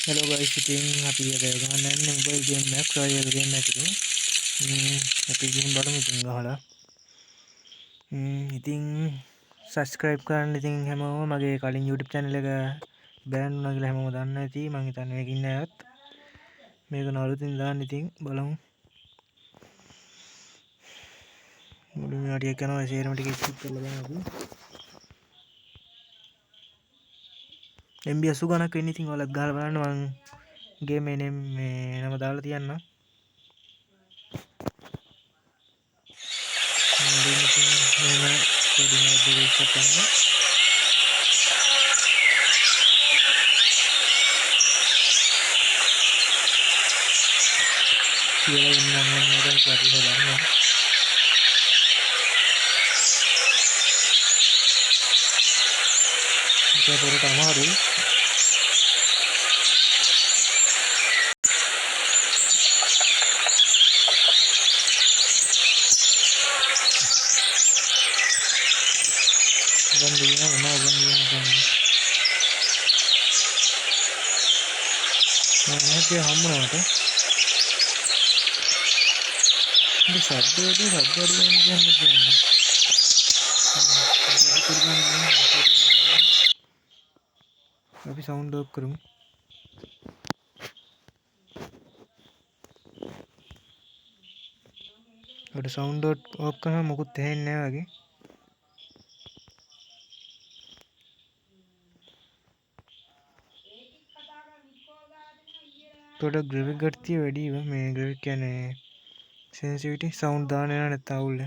Hello guys, ඉතින් අපි අද ගහන්න යන්නේ මොබයිල් ගේම් එකක්, රොයල් ගේම් එකක් ඉතින්. අපි ගේම් බලමු ඉතින් ගහලා. ඉතින් subscribe කරන්න ඉතින් හැමෝම මගේ කලින් YouTube channel එක බෑන් වුණා කියලා හැමෝම දන්නවා ඇති. මම හිතන්නේ මේක ඉන්න අයත් මේක නළුතින් දාන්න ඉතින් බලමු. මුලින්ම ටිකක් යනවා සේරම ටික ස්කිප් කරලා බලමු අපි. MB 80 ගණක් වෙන්නේ ඉතින් ඔයාලත් ගහලා බලන්න මම ගේම් එකේ නම දාලා තියන්න. Dia hamba apa? Ini sabda yang jangan. Tapi sound off करूँ. अरे sound off करना मुझे ध्यान नहीं आगे. थोड़ा ग्राफिक करती है वेडी है मैं ग्राफिक क्या नहीं सेंसिटिविटी साउंड दाने ना नेता उल्ले